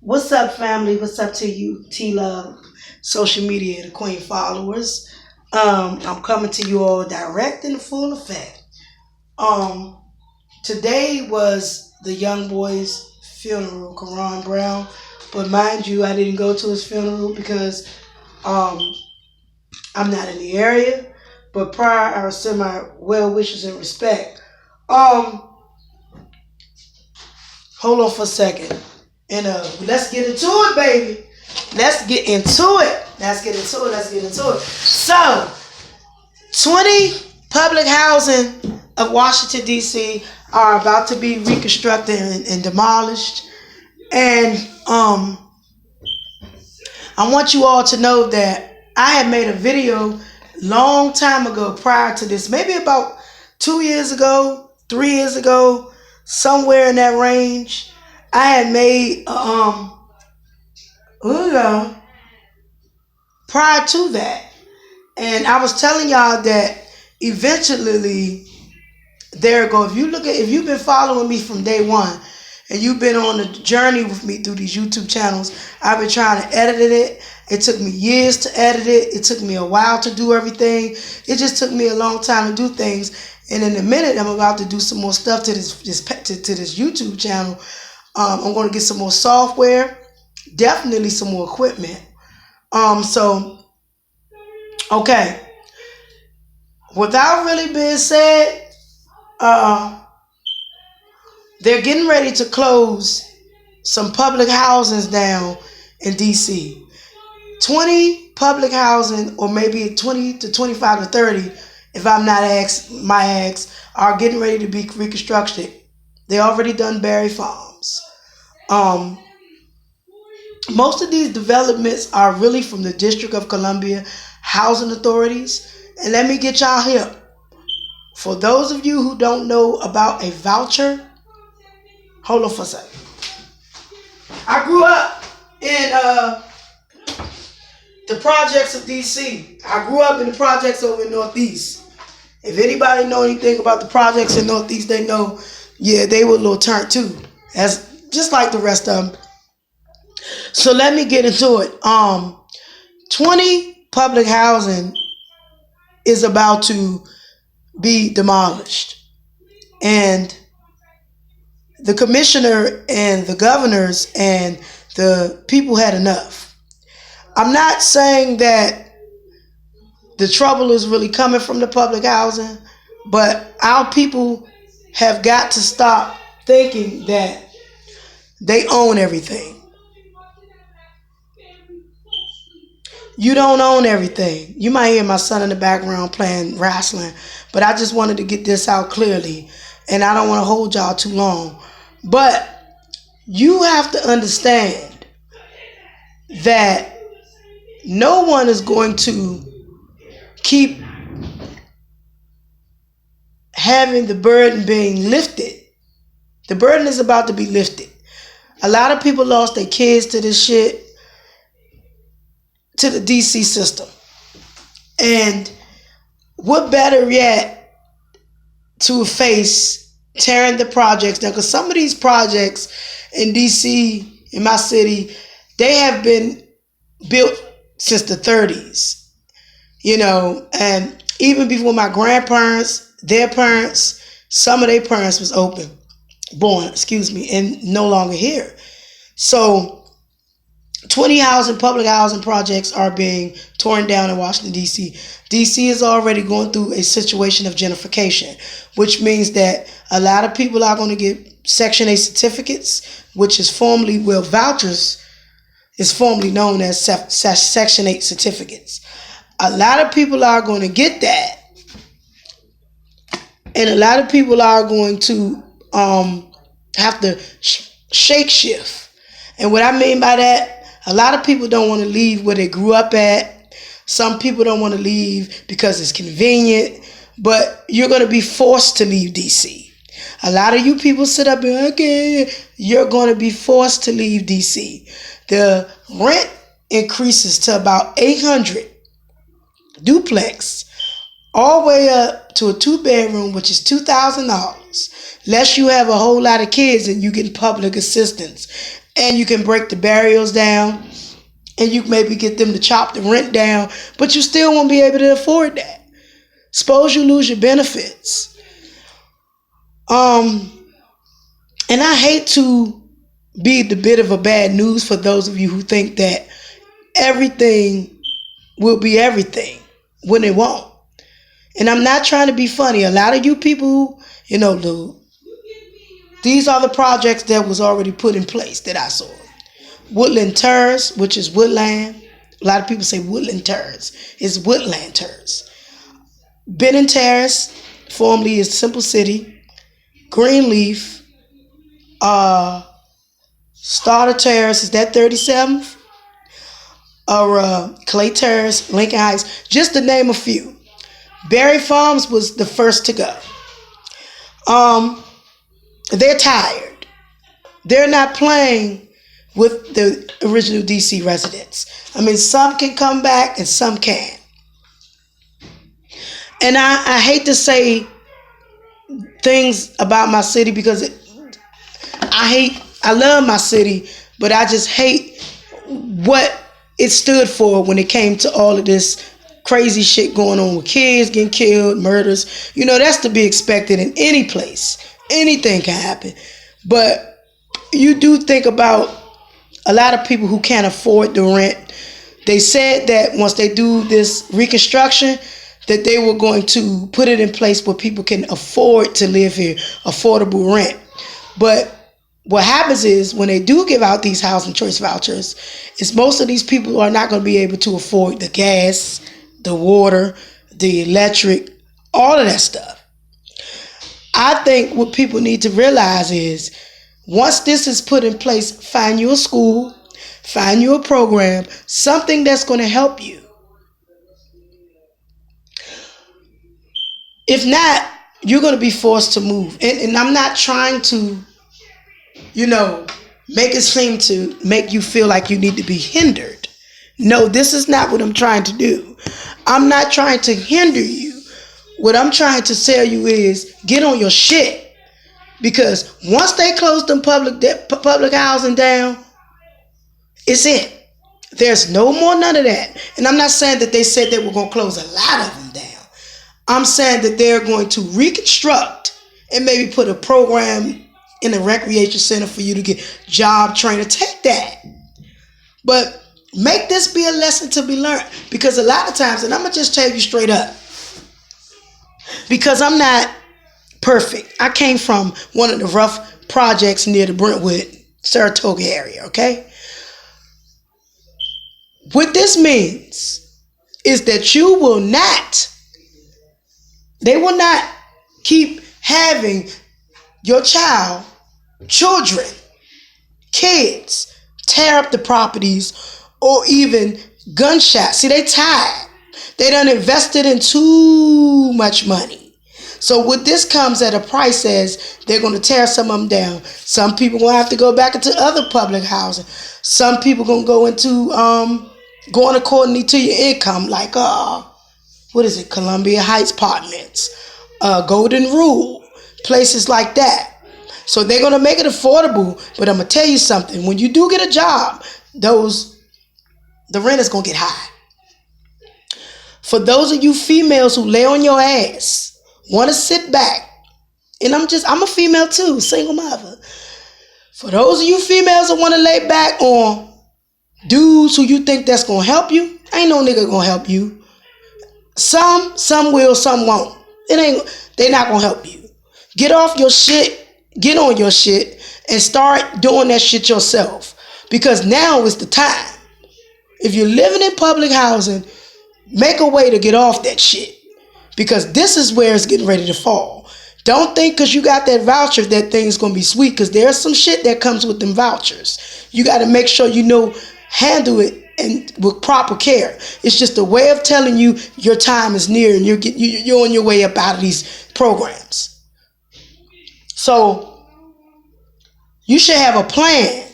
What's up, family? What's up to you, T Love, social media, the Queen followers? I'm coming to you all direct in full effect. Um, Today was the young boy's funeral, Karan Brown. But mind you, I didn't go to his funeral because um, I'm not in the area. But prior, I send my well wishes and respect. Um, Hold on for a second. And let's get into it, baby. Let's get into it. Let's get into it. Let's get into it. So, 20 public housing of Washington, D.C. are about to be reconstructed and demolished. And I want you all to know that I had made a video long time ago prior to this, maybe about 2 years ago, 3 years ago, somewhere in that range. I had made prior to that, and I was telling y'all that eventually if you've been following me from day one and you've been on the journey with me through these YouTube channels, I've been trying to edit it. It took me years to edit it. It took me a while to do everything. It just took me a long time to do things. And in a minute, I'm about to do some more stuff to this YouTube channel. I'm going to get some more software, definitely some more equipment. Okay. Without really being said, they're getting ready to close some public housings down in DC. 20 public housing, or maybe 20 to 25 to 30, if I'm not are getting ready to be reconstructed. They already done Berry Farms. Most of these developments are really from the District of Columbia housing authorities. And let me get y'all here. For those of you who don't know about a voucher, hold on for a second. I grew up in the projects of DC. I grew up in the projects over in Northeast. If anybody know anything about the projects in Northeast, they know, yeah, they were a little turned too. As just like the rest of them. So let me get into it. 20 public housing is about to be demolished. And the commissioner and the governors and the people had enough. I'm not saying that the trouble is really coming from the public housing, but our people have got to stop thinking that they own everything. You don't own everything. You might hear my son in the background playing wrestling, but I just wanted to get this out clearly, and I don't want to hold y'all too long. But you have to understand that no one is going to keep having the burden being lifted. The burden is about to be lifted. A lot of people lost their kids to this shit, to the DC system. And what better yet to face tearing the projects down? Because some of these projects in DC, in my city, they have been built since the 30s. You know, and even before my grandparents, their parents, some of their parents was born, and no longer here. So 20 public housing projects are being torn down in Washington, D.C. D.C. is already going through a situation of gentrification, which means that a lot of people are going to get Section 8 certificates, which is vouchers is formerly known as Section 8 certificates. A lot of people are going to get that. And a lot of people are going to have to shake shift. And what I mean by that, a lot of people don't want to leave where they grew up at. Some people don't want to leave because it's convenient. But you're going to be forced to leave D.C. A lot of you people sit up and, okay, you're going to be forced to leave D.C. The rent increases to about $800 duplex, all the way up to a 2-bedroom, which is $2,000. Unless you have a whole lot of kids and you get public assistance. and you can break the barriers down, and you maybe get them to chop the rent down, but you still won't be able to afford that. Suppose you lose your benefits. And I hate to be the bit of a bad news for those of you who think that everything will be everything when it won't. And I'm not trying to be funny. A lot of you people, these are the projects that was already put in place that I saw. Woodland Terrace, which is woodland. A lot of people say Woodland Terrace. It's Woodland Terrace. Benton Terrace, formerly is Simple City. Greenleaf. Starter Terrace, is that 37th? Or Clay Terrace, Lincoln Heights, just to name a few. Berry Farms was the first to go. They're tired. They're not playing with the original DC residents. I mean, some can come back and some can't. And I hate to say things about my city because I love my city, but I just hate what it stood for when it came to all of this crazy shit going on with kids getting killed, murders. That's to be expected in any place. Anything can happen. But you do think about a lot of people who can't afford the rent. They said that once they do this reconstruction, that they were going to put it in place where people can afford to live here, affordable rent. But what happens is when they do give out these housing choice vouchers, is most of these people are not going to be able to afford the gas, the water, the electric, all of that stuff. I think what people need to realize is once this is put in place, find you a school, find you a program, something that's going to help you. If not, you're going to be forced to move. And I'm not trying to, make it seem to make you feel like you need to be hindered. No, this is not what I'm trying to do. I'm not trying to hinder you. What I'm trying to tell you is get on your shit. Because once they close them public housing down, it's it. There's no more none of that. And I'm not saying that they said they were going to close a lot of them down. I'm saying that they're going to reconstruct and maybe put a program in a recreation center for you to get job training. Take that. But make this be a lesson to be learned. Because a lot of times, and I'm going to just tell you straight up, because I'm not perfect. I came from one of the rough projects near the Brentwood, Saratoga area, okay? What this means is that they will not keep having your children, kids, tear up the properties or even gunshots. See, they tired. They done invested in too much money. So with this comes at a price as they're going to tear some of them down. Some people going to have to go back into other public housing. Some people going to go into going accordingly to your income, like Columbia Heights Apartments, Golden Rule, places like that. So they're going to make it affordable, but I'm going to tell you something. When you do get a job, the rent is going to get high. For those of you females who lay on your ass, want to sit back, and I'm a female too, single mother. For those of you females that want to lay back on dudes who you think that's going to help you, ain't no nigga going to help you. Some will, some won't. They're not going to help you. Get off your shit, get on your shit, and start doing that shit yourself. Because now is the time. If you're living in public housing, make a way to get off that shit. Because this is where it's getting ready to fall. Don't think because you got that voucher that thing's going to be sweet, because there's some shit that comes with them vouchers. You got to make sure handle it and with proper care. It's just a way of telling you your time is near and you're on your way up out of these programs. So you should have a plan.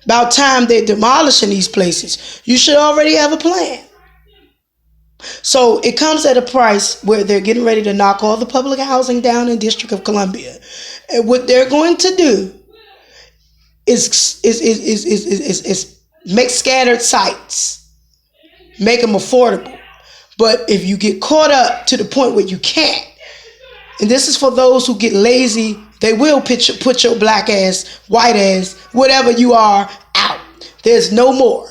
About time they're demolishing these places, you should already have a plan. So it comes at a price where they're getting ready to knock all the public housing down in the District of Columbia. And what they're going to do is make scattered sites, make them affordable. But if you get caught up to the point where you can't, and this is for those who get lazy, they will put your black ass, white ass, whatever you are, out. There's no more.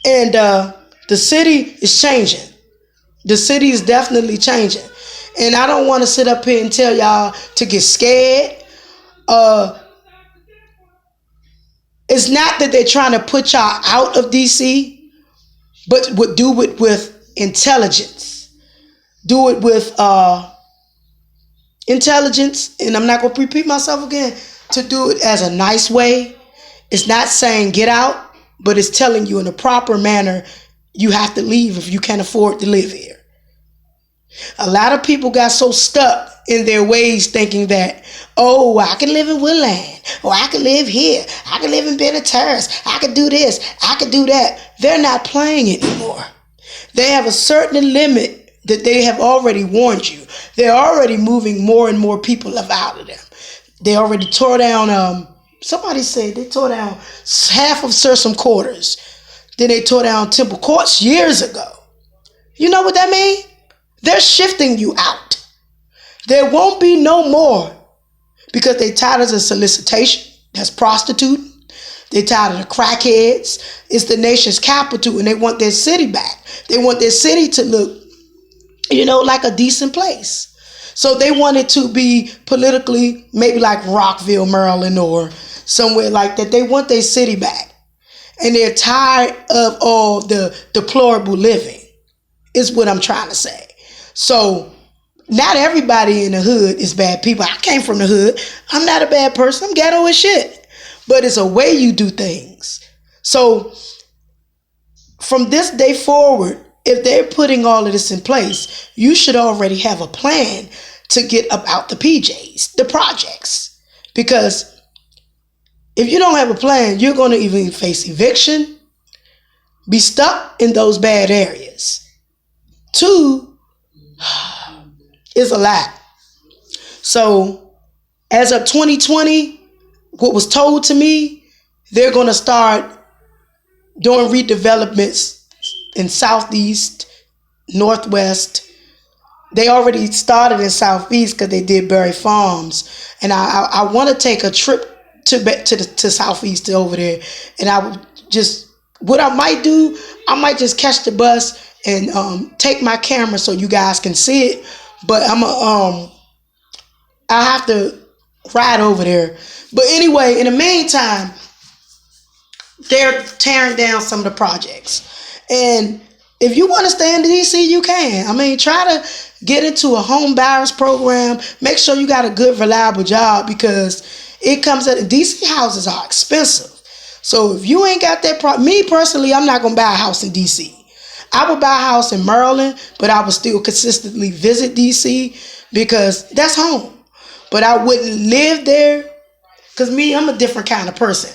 And the city is changing. The city is definitely changing. And I don't want to sit up here and tell y'all to get scared. It's not that they're trying to put y'all out of DC, but would do it with intelligence. Do it with intelligence, and I'm not going to repeat myself again, to do it as a nice way. It's not saying get out, but it's telling you in a proper manner you have to leave if you can't afford to live here. A lot of people got so stuck in their ways thinking that, oh, I can live in Woodland, or I can live here, I can live in Bennett Terrace, I can do this, I can do that. They're not playing anymore. They have a certain limit that they have already warned you. They're already moving more and more people out of them. They already tore down, somebody said they tore down half of Sursum Quarters. Then they tore down Temple Courts years ago. You know what that means? They're shifting you out. There won't be no more, because they tired of the solicitation. That's prostituting. They tired of the crackheads. It's the nation's capital, and they want their city back. They want their city to look, like a decent place. So they want it to be politically, maybe like Rockville, Maryland, or somewhere like that. They want their city back. And they're tired of all the deplorable living, is what I'm trying to say. So not everybody in the hood is bad people. I came from the hood. I'm not a bad person. I'm ghetto as shit. But it's a way you do things. So from this day forward, if they're putting all of this in place, you should already have a plan to get up out the PJs, the projects. Because if you don't have a plan, you're going to even face eviction, be stuck in those bad areas. 2, is a lot. So as of 2020, what was told to me, they're going to start doing redevelopments in Southeast, Northwest. They already started in Southeast because they did Berry Farms. And I want to take a trip to Southeast over there. And I would just, what I might do, I might just catch the bus and take my camera so you guys can see it. But I have to ride over there. But anyway, in the meantime, they're tearing down some of the projects. And if you want to stay in DC, you can. I mean, try to get into a home buyers program. Make sure you got a good, reliable job, because it comes at DC houses are expensive. So if you ain't got that, me personally, I'm not going to buy a house in DC. I would buy a house in Maryland, but I would still consistently visit DC because that's home. But I wouldn't live there, because I'm a different kind of person.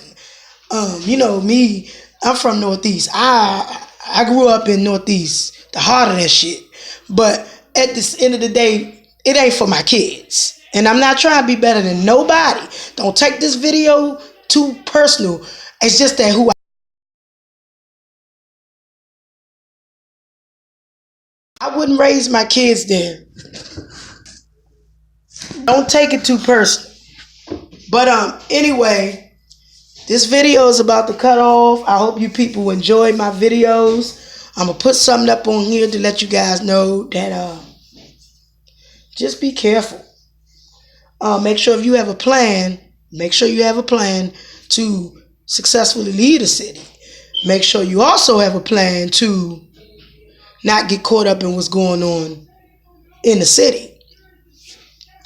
Me, I'm from Northeast. I grew up in Northeast, the heart of that shit. But at the end of the day, it ain't for my kids. And I'm not trying to be better than nobody. Don't take this video too personal. It's just that I wouldn't raise my kids there. Don't take it too personal. But anyway, this video is about to cut off. I hope you people enjoy my videos. I'm going to put something up on here to let you guys know that just be careful. Make sure if you have a plan, to successfully lead a city. Make sure you also have a plan to not get caught up in what's going on in the city.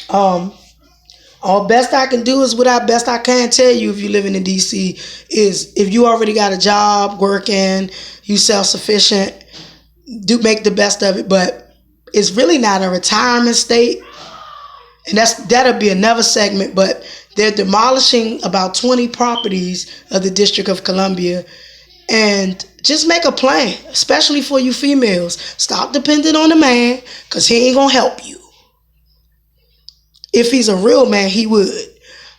All best I can do is what best I can tell you if you're living in DC is, if you already got a job, working, you self-sufficient, do make the best of it. But it's really not a retirement state. And that'll be another segment. But they're demolishing about 20 properties of the District of Columbia. And just make a plan, especially for you females. Stop depending on the man, because he ain't going to help you. If he's a real man, he would.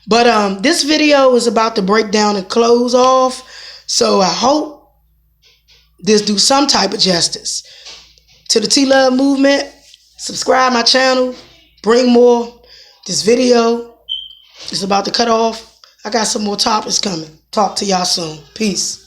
But this video is about to break down and close off. So I hope this do some type of justice to the T-Love movement. Subscribe my channel. Bring more. This video is about to cut off. I got some more topics coming. Talk to y'all soon. Peace.